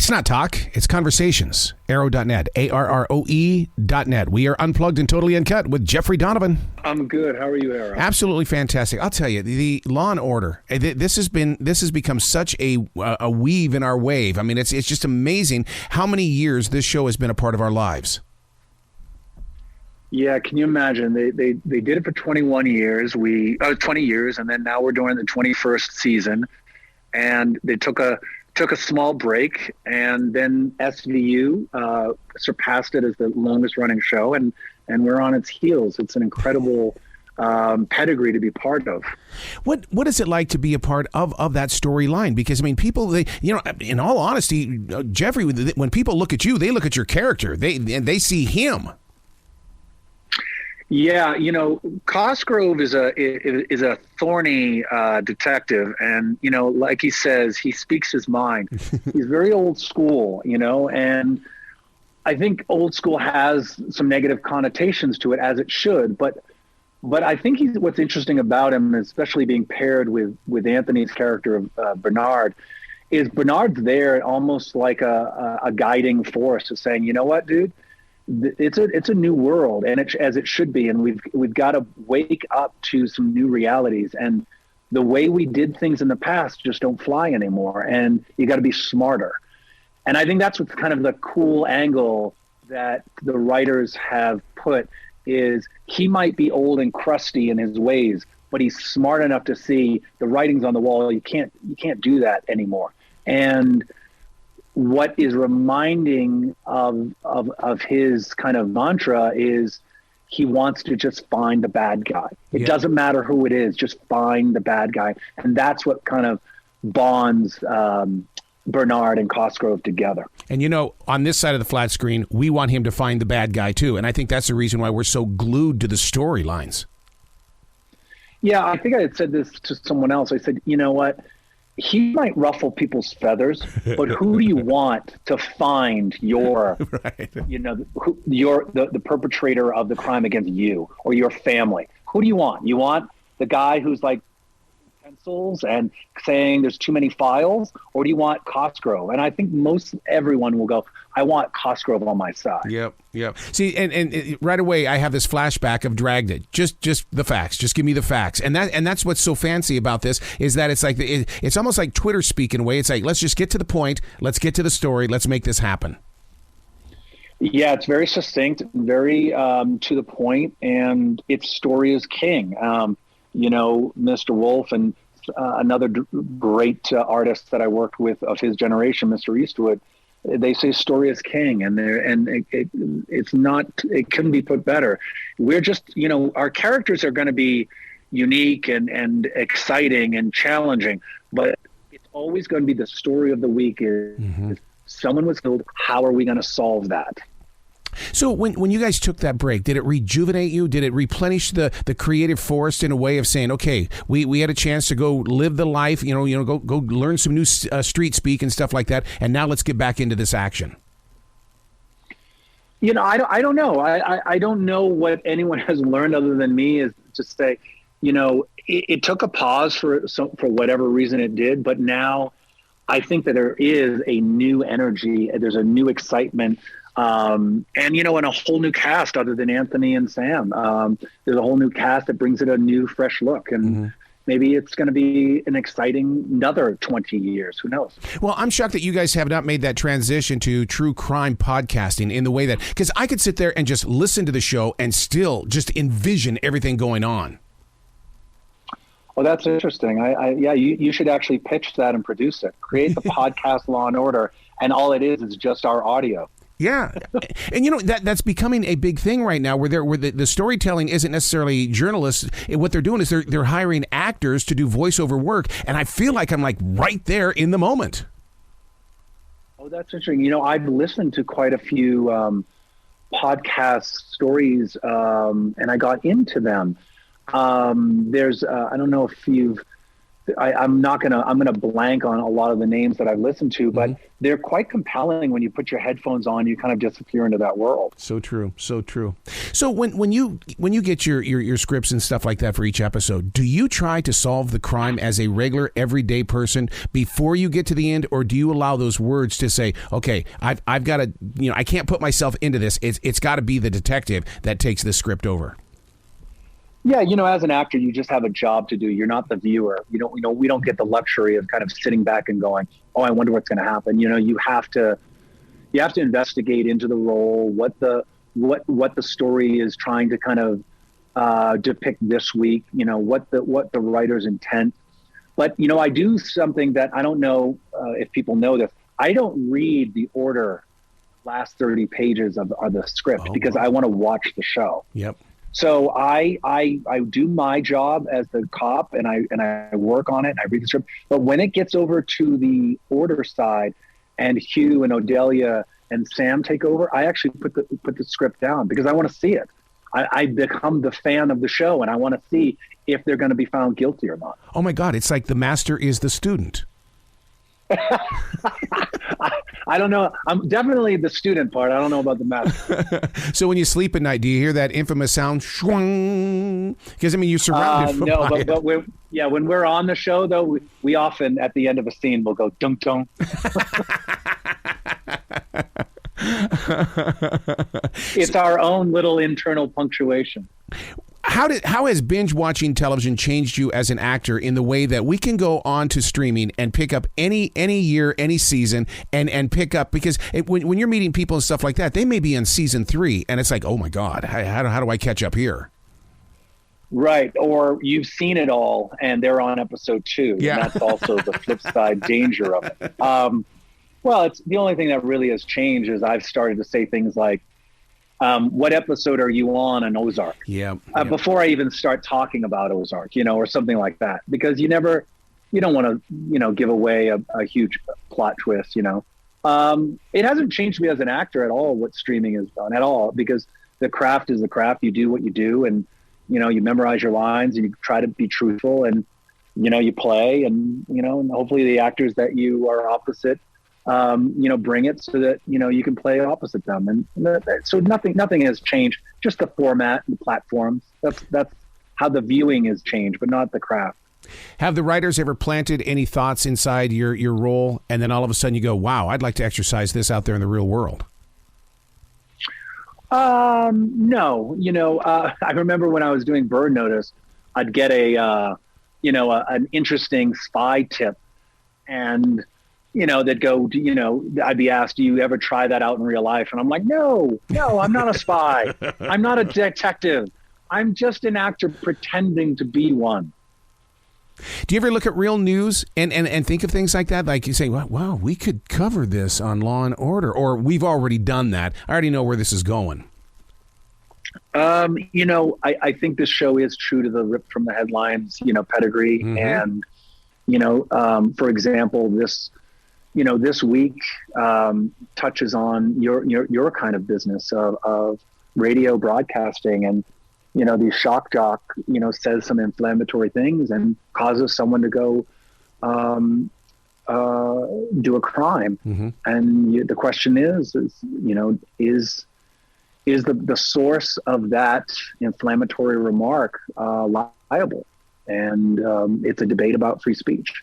It's not talk, it's conversations. Arrow.net, ARROE.net. We are unplugged and totally uncut with Jeffrey Donovan. I'm good. How are you, Arrow? Absolutely fantastic. I'll tell you, the Law and Order, this has become such a weave in our wave. I mean, it's just amazing how many years this show has been a part of our lives. Yeah, can you imagine? They did it for 21 years. 20 years, and then now we're doing the 21st season. And they took a small break, and then SVU surpassed it as the longest running show, and we're on its heels. It's an incredible pedigree to be part of. What is it like to be a part of that storyline? Because I mean, people, in all honesty, Jeffrey, when people look at you, they look at your character. They see him. Yeah, Cosgrove is a thorny detective, and like he says, he speaks his mind. He's very old school, and I think old school has some negative connotations to it, as it should. But I think what's interesting about him, especially being paired with Anthony's character of Bernard, is Bernard's there almost like a guiding force, of saying, you know what, dude. It's a new world, and as it should be, and we've got to wake up to some new realities, and the way we did things in the past just don't fly anymore, and you got to be smarter. And I think that's what's kind of the cool angle that the writers have put, is he might be old and crusty in his ways, but he's smart enough to see the writing's on the wall. You can't do that anymore. And what is reminding of his kind of mantra is he wants to just find the bad guy. It doesn't matter who it is, just find the bad guy. And that's what kind of bonds Bernard and Cosgrove together. And on this side of the flat screen, we want him to find the bad guy too. And I think that's the reason why we're so glued to the storylines. Yeah, I think I had said this to someone else. I said, you know what? He might ruffle people's feathers, but who do you want to find your, right. The perpetrator of the crime against you or your family? Who do you want? You want the guy who's like pencils and saying there's too many files, or do you want Cosgrove? And I think most everyone will go, I want Cosgrove on my side. Yep. See, and right away I have this flashback of Dragged It. Just the facts. Just give me the facts. And that's what's so fancy about this, is that it's like it's almost like Twitter speak in a way. It's like, let's just get to the point. Let's get to the story. Let's make this happen. Yeah, it's very succinct, very to the point, and its story is king. Mr. Wolf and another great artist that I worked with of his generation, Mr. Eastwood, they say story is king, and it's not. It couldn't be put better. We're just, our characters are going to be unique and exciting and challenging, but it's always going to be the story of the week. If someone was killed, how are we going to solve that? So when you guys took that break, did it rejuvenate you? Did it replenish the creative force in a way of saying, okay, we had a chance to go live the life, go learn some new street speak and stuff like that, and now let's get back into this action? I don't know. I don't know what anyone has learned other than me, is to say, it took a pause for whatever reason it did, but now I think that there is a new energy. There's a new excitement. And a whole new cast other than Anthony and Sam. There's a whole new cast that brings it a new, fresh look. And maybe it's going to be an exciting another 20 years. Who knows? Well, I'm shocked that you guys have not made that transition to true crime podcasting in the way that, because I could sit there and just listen to the show and still just envision everything going on. Well, that's interesting. You should actually pitch that and produce it. Create the podcast Law and Order, and all it is just our audio. Yeah. And that's becoming a big thing right now, where the storytelling isn't necessarily journalists. What they're doing is they're hiring actors to do voiceover work, and I feel like I'm like right there in the moment. Oh, that's interesting. I've listened to quite a few podcast stories, and I got into them. There's I don't know if you've I'm gonna blank on a lot of the names that I've listened to, but they're quite compelling. When you put your headphones on, you kind of disappear into that world. So true, so true. So when you get your scripts and stuff like that for each episode, do you try to solve the crime as a regular everyday person before you get to the end, or do you allow those words to say, okay, I've got to, I can't put myself into this. It's got to be the detective that takes the script over. Yeah, as an actor, you just have a job to do. You're not the viewer. We don't get the luxury of kind of sitting back and going, "Oh, I wonder what's going to happen." You have to investigate into the role, what the story is trying to kind of depict this week. What the writer's intent. But I do something that I don't know if people know this. I don't read the order last 30 pages of the script because I want to watch the show. Yep. So I do my job as the cop, and I work on it, and I read the script. But when it gets over to the order side, and Hugh and Odelia and Sam take over, I actually put the script down because I want to see it. I become the fan of the show, and I want to see if they're going to be found guilty or not. Oh my God! It's like the master is the student. I don't know. I'm definitely the student part. I don't know about the master. So when you sleep at night, do you hear that infamous sound? Shwang? Because you're surrounded. No, but when we're on the show though, we often at the end of a scene we'll go dunk dunk. It's our own little internal punctuation. How has binge watching television changed you as an actor in the way that we can go on to streaming and pick up any year, any season, and pick up, because when you're meeting people and stuff like that, they may be in season 3 and it's like, oh my God, how do I catch up here? Right. Or you've seen it all and they're on episode 2. Yeah. And that's also the flip side danger of it. Well, it's the only thing that really has changed is I've started to say things like, what episode are you on Ozark? Yeah. Before I even start talking about Ozark, or something like that, because you don't want to, give away a huge plot twist, It hasn't changed me as an actor at all, what streaming has done at all, because the craft is the craft. You do what you do, and, you memorize your lines and you try to be truthful, and, you play, and, and hopefully the actors that you are opposite bring it so that, you can play opposite them. And so nothing has changed, just the format and the platforms. That's how the viewing has changed, but not the craft. Have the writers ever planted any thoughts inside your role, and then all of a sudden you go, wow, I'd like to exercise this out there in the real world? No, I remember when I was doing Bird Notice, I'd get an interesting spy tip, and they'd go, I'd be asked, do you ever try that out in real life? And I'm like, no, I'm not a spy. I'm not a detective. I'm just an actor pretending to be one. Do you ever look at real news and think of things like that? Like you say, wow, we could cover this on Law and Order, or we've already done that. I already know where this is going. I think this show is true to the rip from the headlines, pedigree. Mm-hmm. And, for example, this week touches on your kind of business of radio broadcasting, and the shock jock says some inflammatory things and causes someone to go do a crime. Mm-hmm. And the question is the source of that inflammatory remark liable? And it's a debate about free speech.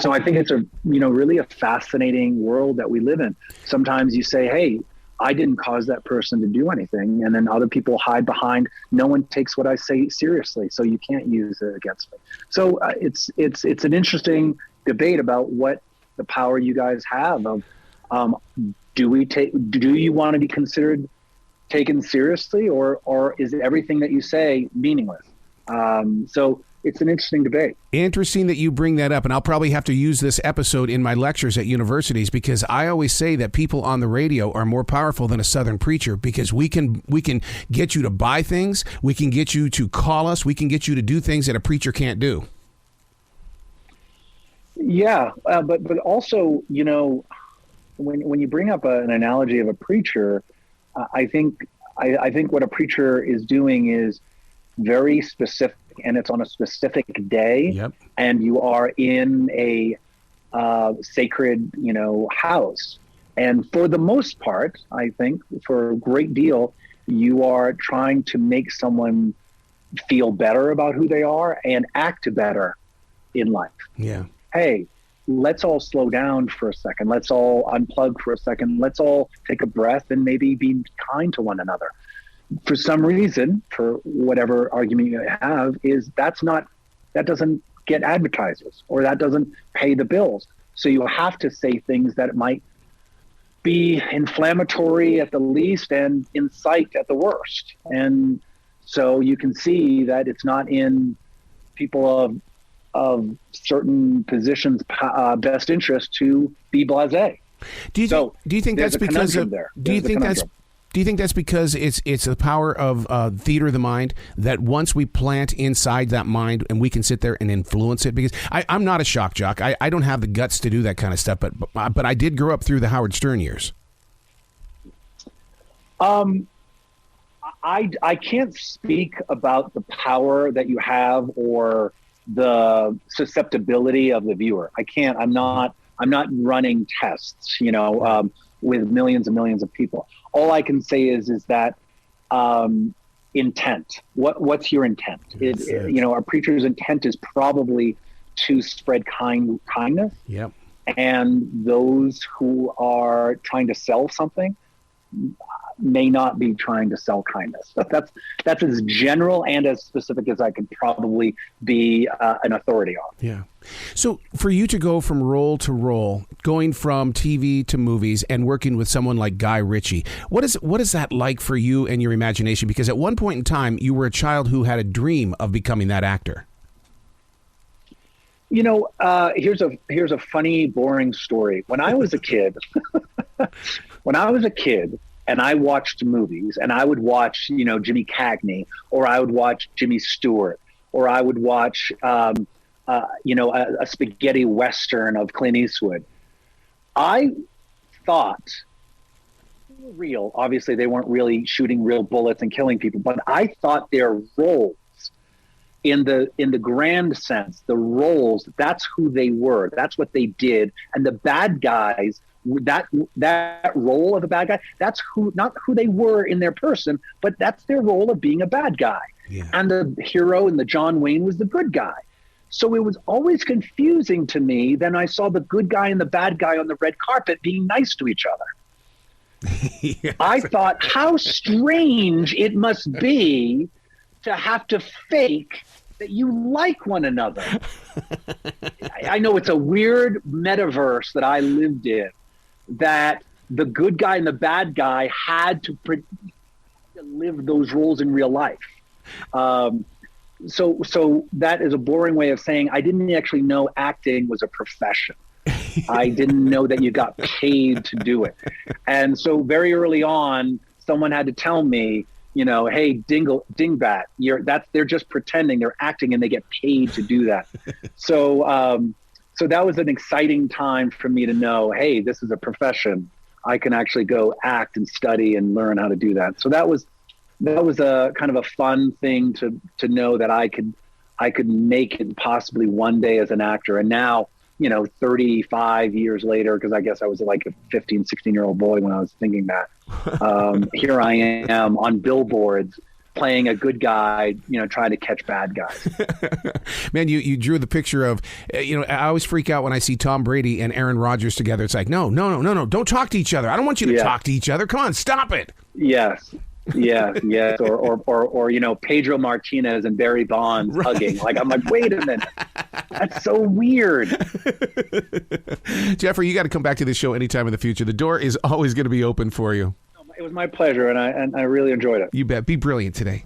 So I think it's really a fascinating world that we live in. Sometimes you say, hey, I didn't cause that person to do anything. And then other people hide behind, no one takes what I say seriously, so you can't use it against me. So it's an interesting debate about what the power you guys have of, do you want to be considered taken seriously, or is everything that you say meaningless? So it's an interesting debate. Interesting that you bring that up, and I'll probably have to use this episode in my lectures at universities, because I always say that people on the radio are more powerful than a Southern preacher, because we can get you to buy things, we can get you to call us, we can get you to do things that a preacher can't do. Yeah, but also, when you bring up an analogy of a preacher, I think what a preacher is doing is very specifically and it's on a specific day, Yep. and you are in a sacred, house. And for the most part, I think for a great deal, you are trying to make someone feel better about who they are and act better in life. Yeah. Hey, let's all slow down for a second. Let's all unplug for a second. Let's all take a breath and maybe be kind to one another. For some reason, for whatever argument you have, that doesn't get advertisers, or that doesn't pay the bills. So you have to say things that might be inflammatory at the least and incite at the worst. And so you can see that it's not in people of certain positions' best interest to be blasé. Do you think that's because of? Do you think that's because it's the power of theater of the mind, that once we plant inside that mind and we can sit there and influence it? Because I'm not a shock jock. I don't have the guts to do that kind of stuff. But I did grow up through the Howard Stern years. I can't speak about the power that you have or the susceptibility of the viewer. I can't. I'm not running tests, with millions and millions of people. All I can say is that intent. What's your intent? A preacher's intent is probably to spread kindness. Yep. And those who are trying to sell something may not be trying to sell kindness. That's as general and as specific as I could probably be an authority on. Yeah. So for you to go from role to role, going from TV to movies and working with someone like Guy Ritchie, what is that like for you and your imagination? Because at one point in time, you were a child who had a dream of becoming that actor. Here's a funny, boring story. When I was a kid, and I watched movies, and I would watch, Jimmy Cagney, or I would watch Jimmy Stewart, or I would watch, a spaghetti Western of Clint Eastwood. I thought, real, obviously they weren't really shooting real bullets and killing people, but I thought their roles, in the grand sense, the roles, that's who they were. That's what they did. And the bad guys, that role of a bad guy, that's not who they were in their person, but that's their role of being a bad guy. Yeah. And the hero in the John Wayne was the good guy. So it was always confusing to me. Then I saw the good guy and the bad guy on the red carpet being nice to each other. Yes. I thought, how strange it must be to have to fake that you like one another. I know it's a weird metaverse that I lived in, that the good guy and the bad guy had to live those roles in real life. So that is a boring way of saying I didn't actually know acting was a profession. I didn't know that you got paid to do it. And so very early on, someone had to tell me, hey, dingbat, they're just pretending, they're acting, and they get paid to do that. So that was an exciting time for me to know, hey, this is a profession. I can actually go act and study and learn how to do that. So that was a kind of a fun thing to know that I could make it possibly one day as an actor. And now, 35 years later, because I guess I was like a 15, 16-year-old boy when I was thinking that, here I am on billboards playing a good guy, trying to catch bad guys. Man, you drew the picture of, I always freak out when I see Tom Brady and Aaron Rodgers together. It's like, no, don't talk to each other. I don't want you to talk to each other. Come on, stop it. Yes. Yes. Or Pedro Martinez and Barry Bonds hugging. Like, I'm like, wait a minute. That's so weird. Jeffrey, you got to come back to this show anytime in the future. The door is always going to be open for you. It was my pleasure, and I really enjoyed it. You bet. Be brilliant today.